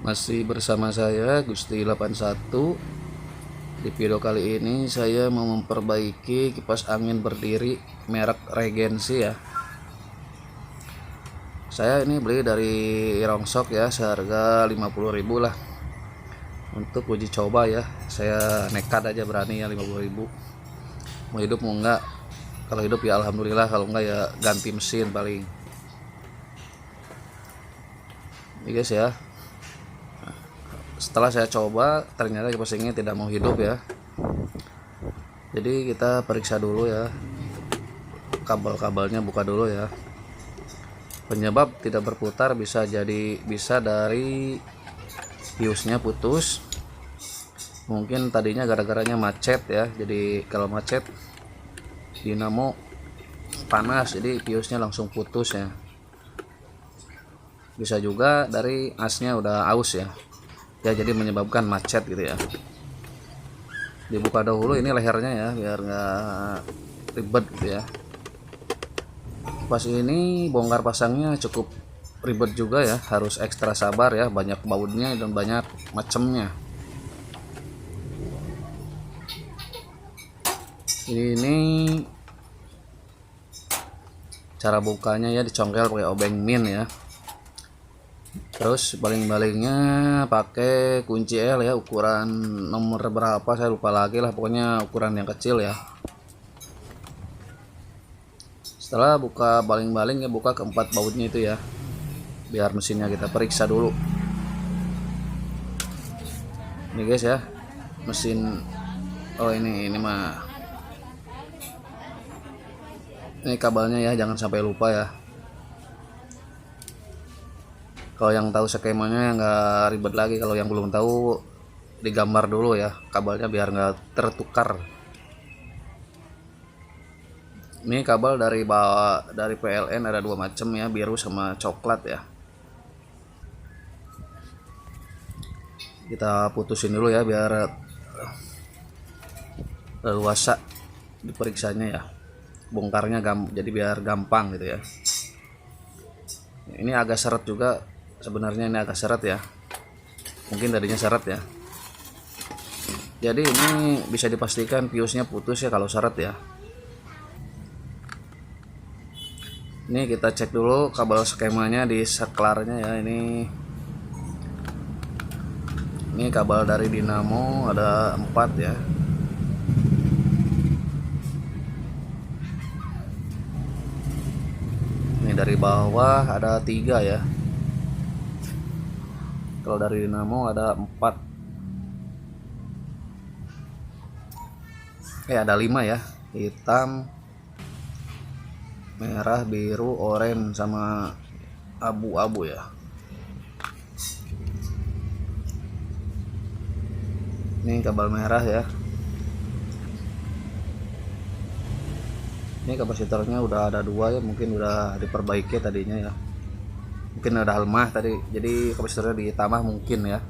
Masih bersama saya Gusti 81. Di video kali ini saya mau memperbaiki kipas angin berdiri merek Regency ya. Saya ini beli dari Rongsok ya, seharga 50.000 lah. Untuk uji coba ya, saya nekat aja berani ya 50.000. Mau hidup mau enggak. Kalau hidup ya alhamdulillah, kalau enggak ya ganti mesin paling. Ini guys ya. Setelah saya coba ternyata kipas angin tidak mau hidup ya. Jadi kita periksa dulu ya, kabel-kabelnya buka dulu ya. Penyebab tidak berputar bisa dari fuse-nya putus. Mungkin tadinya gara-garanya macet ya. Jadi kalau macet dinamo panas, jadi fuse-nya langsung putus ya. Bisa juga dari asnya udah aus ya. Ya jadi menyebabkan macet gitu ya. Dibuka dahulu ini lehernya ya, biar nggak ribet gitu ya. Pas ini bongkar pasangnya cukup ribet juga ya, harus ekstra sabar ya, banyak bautnya dan banyak macamnya. Ini cara bukanya ya, dicongkel pakai obeng min ya. Terus baling-balingnya pakai kunci L ya, ukuran nomor berapa saya lupa lagi lah, pokoknya ukuran yang kecil ya. Setelah buka baling-baling ya, buka keempat bautnya itu ya, biar mesinnya kita periksa dulu. Ini guys ya, mesin. Oh ini mah, ini kabelnya ya, jangan sampai lupa ya. Kalau yang tahu skemanya nggak ribet lagi, kalau yang belum tahu digambar dulu ya kabelnya biar nggak tertukar. Ini kabel dari PLN ada dua macam ya, biru sama coklat ya. Kita putusin dulu ya biar leluasa diperiksanya ya, bongkarnya jadi biar gampang gitu ya. Ini agak seret juga sebenarnya, ini agak seret ya, mungkin tadinya seret ya. Jadi ini bisa dipastikan fuse-nya putus ya kalau seret ya. Ini kita cek dulu kabel skemanya di saklarnya ya. Ini kabel dari dinamo ada 4 ya. Ini dari bawah ada 3 ya. Kalau dari dinamo ada 4. Ada 5 ya. Hitam, merah, biru, oranye sama abu-abu ya. Ini kabel merah ya. Ini kapasitornya udah ada 2 ya, mungkin udah diperbaiki tadinya ya. Mungkin ada lemah tadi, jadi kapasitornya ditambah mungkin ya.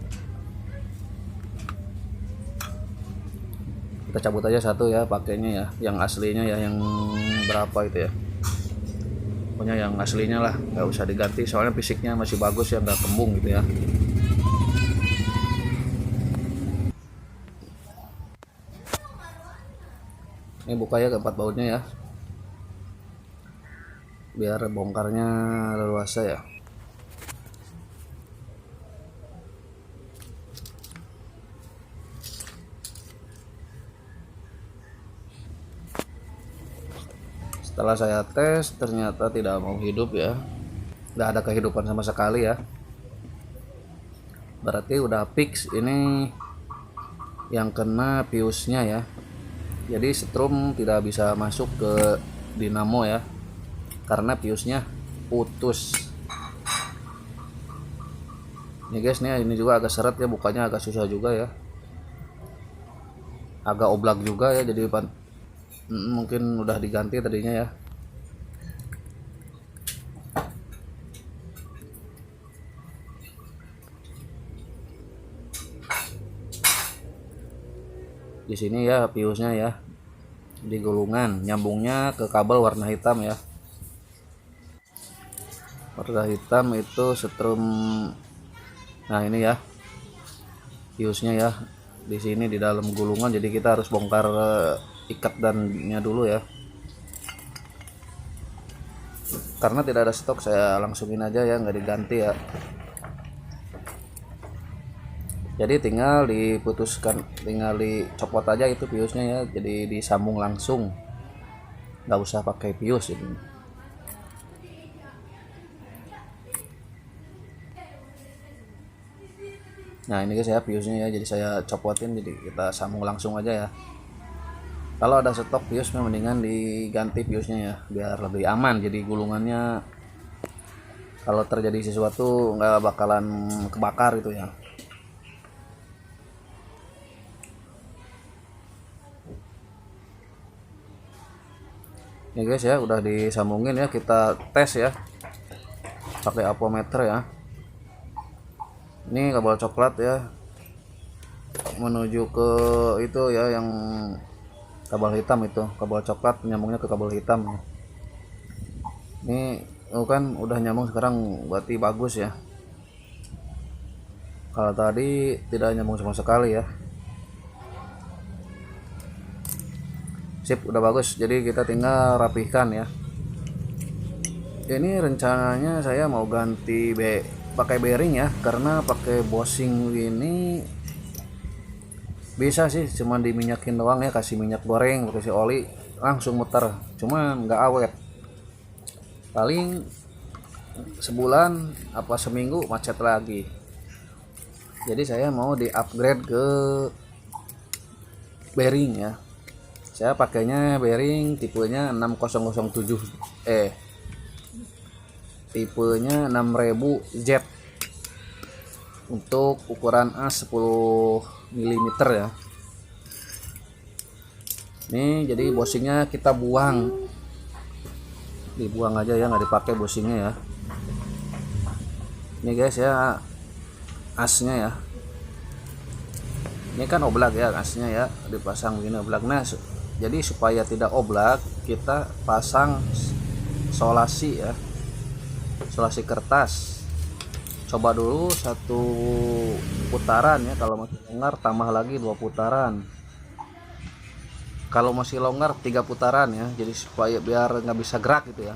Kita cabut aja satu ya, pakainya ya, yang aslinya ya, yang berapa itu ya. Pokoknya yang aslinya lah, nggak usah diganti, soalnya fisiknya masih bagus ya, nggak kembung gitu ya. Ini buka ya keempat bautnya ya, biar bongkarnya leluasa ya. Setelah saya tes ternyata tidak mau hidup ya, nggak ada kehidupan sama sekali ya. Berarti udah fix ini yang kena fuse-nya ya. Jadi strum tidak bisa masuk ke dinamo ya, karena fuse-nya putus. Nih guys, ini juga agak seret ya, bukanya agak susah juga ya, agak oblak juga ya, jadi mungkin udah diganti tadinya ya. Di sini ya fuse-nya ya, di gulungan, nyambungnya ke kabel warna hitam ya. Warna hitam itu setrum Nah ini ya fuse-nya ya, di sini di dalam gulungan, jadi kita harus bongkar ikatannya dulu ya. Karena tidak ada stok, saya langsungin aja ya, nggak diganti ya. Jadi tinggal diputuskan, tinggal dicopot aja itu fuse-nya ya, jadi disambung langsung, nggak usah pakai fuse ini. Nah ini guys ya fuse-nya ya, jadi saya copotin, jadi kita sambung langsung aja ya. Kalau ada stok fuse mendingan diganti fuse-nya ya, biar lebih aman, jadi gulungannya kalau terjadi sesuatu nggak bakalan kebakar itu ya. Ini guys ya udah disambungin ya, kita tes ya pakai apometer ya. Ini kabel coklat ya menuju ke itu ya, yang kabel hitam itu, kabel coklat nyambungnya ke kabel hitam ya. Ini kan udah nyambung sekarang, berarti bagus ya. Kalau tadi tidak nyambung sama sekali ya. Sip, udah bagus, jadi kita tinggal rapihkan ya. Ini rencananya saya mau ganti pakai bearing ya, karena pakai bushing ini bisa sih cuman diminyakin doang ya, kasih minyak goreng, kasih oli langsung muter, cuman nggak awet, paling sebulan apa seminggu macet lagi. Jadi saya mau di upgrade ke bearing ya. Saya pakainya bearing tipenya 6007 tipenya 6000 Z untuk ukuran as 10 mm ya. Ini jadi bushingnya kita dibuang aja ya, nggak dipakai bushingnya ya. Ini guys ya asnya ya, ini kan oblak ya asnya ya, dipasang begini oblak. Nah jadi supaya tidak oblak kita pasang solasi ya, solasi kertas. Coba dulu 1 putaran ya, kalau masih longgar tambah lagi 2 putaran, kalau masih longgar 3 putaran ya, jadi supaya biar nggak bisa gerak gitu ya.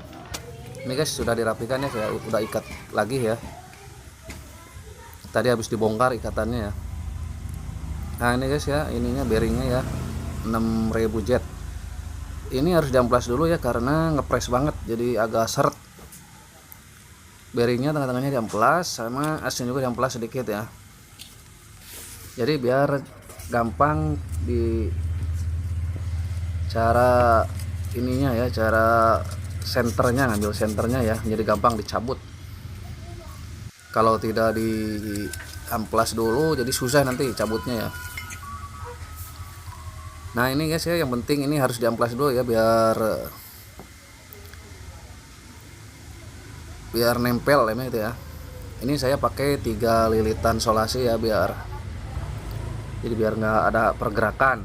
Ini guys sudah dirapikan ya, saya udah ikat lagi ya, tadi habis dibongkar ikatannya ya. Nah ini guys ya, ininya bearingnya ya 6000 Z. Ini harus diamplas dulu ya, karena ngepres banget jadi agak seret. Bearingnya tengah-tengahnya diamplas, sama asnya juga diamplas sedikit ya, jadi biar gampang di cara ininya ya, cara senternya, ngambil senternya ya, jadi gampang dicabut. Kalau tidak diamplas dulu jadi susah nanti cabutnya ya. Nah ini guys ya, yang penting ini harus diamplas dulu ya, biar nempel lemnya itu ya. Ini saya pakai 3 lilitan solasi ya, biar nggak ada pergerakan.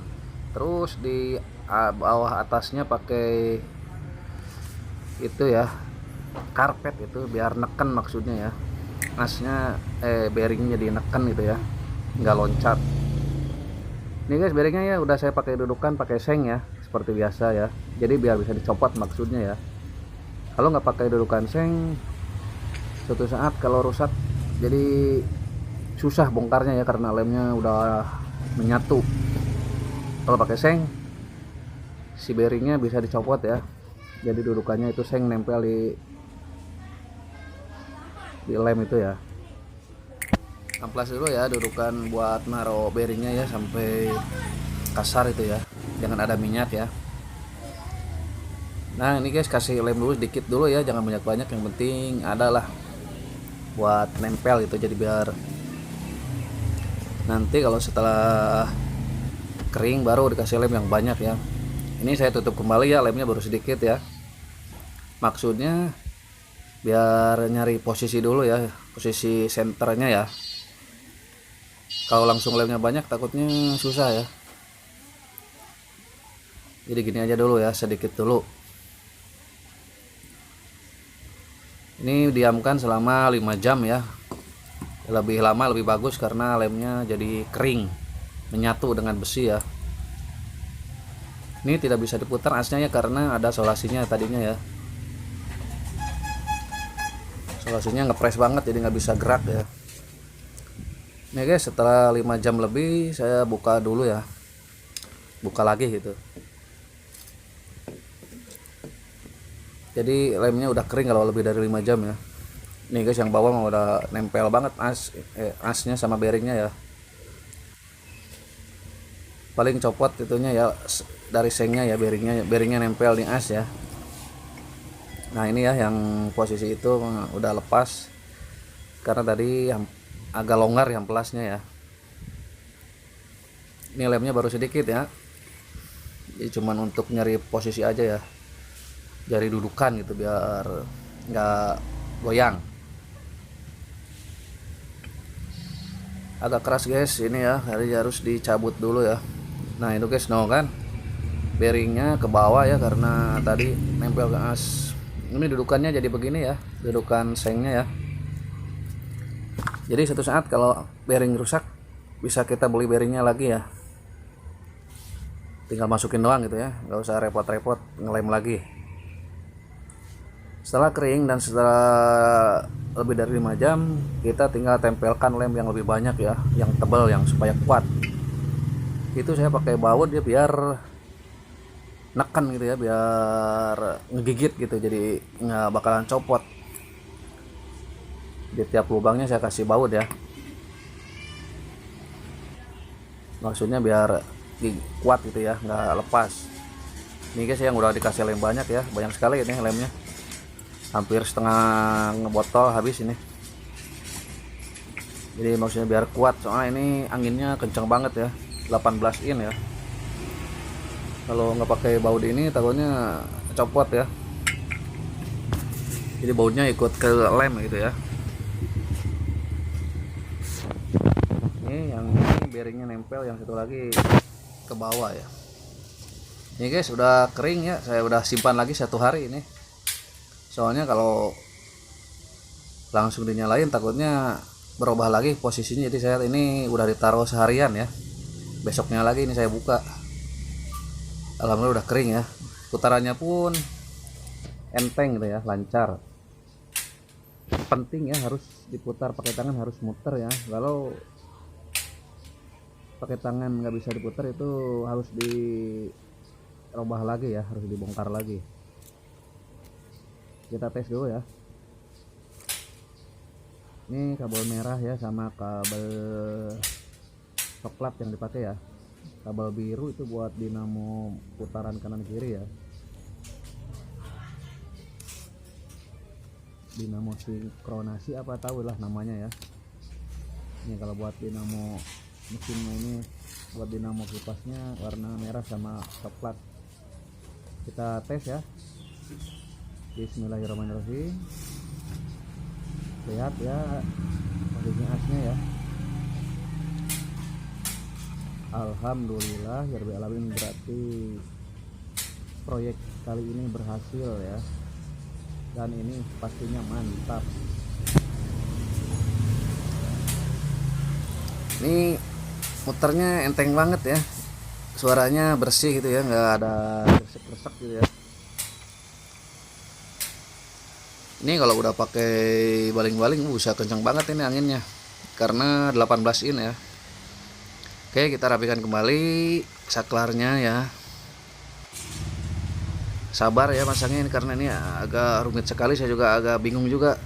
Terus di bawah atasnya pakai itu ya, karpet itu biar neken maksudnya ya, asnya bearingnya jadi neken gitu ya, nggak loncat. Ini guys bearingnya ya udah saya pakai dudukan, pakai seng ya seperti biasa ya, jadi biar bisa dicopot maksudnya ya. Kalau nggak pakai dudukan seng, suatu saat kalau rusak jadi susah bongkarnya ya, karena lemnya udah menyatu. Kalau pakai seng si bearingnya bisa dicopot ya, jadi dudukannya itu seng nempel di lem itu ya. Amplas dulu ya dudukan buat naruh bearingnya ya, sampai kasar itu ya, jangan ada minyak ya. Nah ini guys kasih lem dulu sedikit dulu ya, jangan banyak-banyak, yang penting adalah buat nempel itu, jadi biar nanti kalau setelah kering baru dikasih lem yang banyak ya. Ini saya tutup kembali ya, lemnya baru sedikit ya, maksudnya biar nyari posisi dulu ya, posisi senternya ya. Kalau langsung lemnya banyak takutnya susah ya, jadi gini aja dulu ya, sedikit dulu. Ini diamkan selama 5 jam ya, lebih lama lebih bagus karena lemnya jadi kering, menyatu dengan besi ya. Ini tidak bisa diputar asnya ya karena ada solasinya tadinya ya. Solasinya ngepres banget jadi nggak bisa gerak ya. Nih guys, setelah 5 jam lebih saya buka dulu ya. Buka lagi gitu. Jadi lemnya udah kering kalau lebih dari 5 jam ya. Nih guys, yang bawah mah udah nempel banget asnya sama bearingnya ya. Paling copot itunya ya dari sengnya ya, bearingnya nempel di as ya. Nah ini ya yang posisi itu udah lepas karena tadi agak longgar yang pelasnya ya. Ini lemnya baru sedikit ya, jadi cuman untuk nyari posisi aja ya, jari dudukan gitu biar nggak goyang. Agak keras guys ini ya, harus dicabut dulu ya. Nah itu guys, no kan bearingnya ke bawah ya karena tadi nempel ke as. Ini dudukannya jadi begini ya, dudukan sengnya ya. Jadi suatu saat kalau bearing rusak bisa kita beli bearingnya lagi ya, tinggal masukin doang gitu ya, nggak usah repot-repot ngelem lagi. Setelah kering dan setelah lebih dari 5 jam, kita tinggal tempelkan lem yang lebih banyak ya, yang tebal, yang supaya kuat. Itu saya pakai baut dia biar neken gitu ya, biar ngegigit gitu, jadi nggak bakalan copot. Di tiap lubangnya saya kasih baut ya, maksudnya biar kuat gitu ya, nggak lepas. Ini guys yang udah dikasih lem banyak ya, banyak sekali ini lemnya, hampir setengah botol habis ini. Jadi maksudnya biar kuat, soalnya ini anginnya kencang banget ya, 18 in ya. Kalau nggak pakai baut ini takutnya copot ya, jadi bautnya ikut ke lem gitu ya. Ini yang ini bearingnya nempel, yang satu lagi ke bawah ya. Ini guys udah kering ya, saya udah simpan lagi 1 hari ini. Soalnya kalau langsung dinyalain takutnya berubah lagi posisinya, jadi saya ini udah ditaruh seharian ya. Besoknya lagi ini saya buka. Alhamdulillah udah kering ya. Putarannya pun enteng gitu ya, lancar. Penting ya harus diputar pakai tangan, harus muter ya. Kalau pakai tangan nggak bisa diputar itu harus dirubah lagi ya, harus dibongkar lagi. Kita tes dulu ya. Ini kabel merah ya sama kabel coklat yang dipakai ya. Kabel biru itu buat dinamo putaran kanan kiri ya, dinamo sinkronasi apa tahu lah namanya ya. Ini kalau buat dinamo mesinnya, ini buat dinamo kipasnya warna merah sama coklat. Kita tes ya. Bismillahirrahmanirrahim. Lihat ya posisi asnya ya. Alhamdulillah ya rabbil alamin, berarti proyek kali ini berhasil ya, dan ini pastinya mantap. Ini muternya enteng banget ya, suaranya bersih gitu ya, nggak ada resek-resek gitu ya. Ini kalau udah pakai baling-baling bisa kencang banget ini anginnya karena 18 in ya. Oke, kita rapikan kembali saklarnya ya. Sabar ya masangnya ini karena ini agak rumit sekali, saya juga agak bingung juga.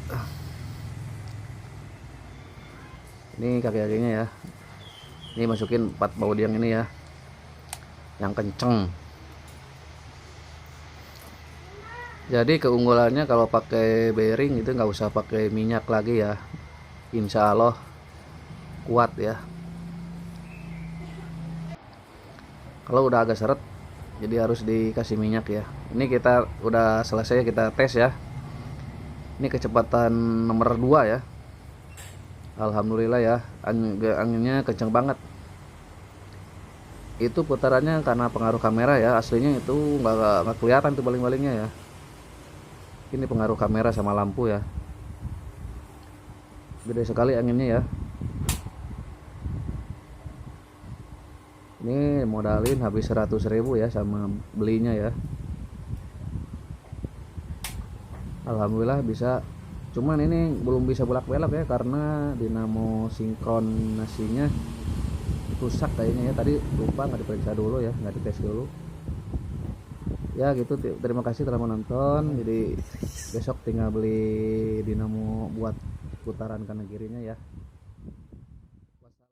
Ini kaki-kakinya ya. Ini masukin 4 baut yang ini ya, yang kenceng. Jadi keunggulannya kalau pakai bearing itu nggak usah pakai minyak lagi ya, insya Allah kuat ya. Kalau udah agak seret jadi harus dikasih minyak ya. Ini kita udah selesai, kita tes ya. Ini kecepatan nomor 2 ya. Alhamdulillah ya, anginnya kencang banget. Itu putarannya karena pengaruh kamera ya, aslinya itu nggak kelihatan tuh baling-balingnya ya. Ini pengaruh kamera sama lampu ya. gede sekali anginnya ya. Ini modalin habis 100.000 ya sama belinya ya. Alhamdulillah bisa. Cuman ini belum bisa bolak-balik ya karena dinamo sinkronasinya rusak kayaknya ya. Tadi lupa nggak diperiksa dulu ya, nggak dites dulu. Ya gitu, terima kasih telah menonton. Jadi besok tinggal beli dinamo buat putaran kanan kirinya ya.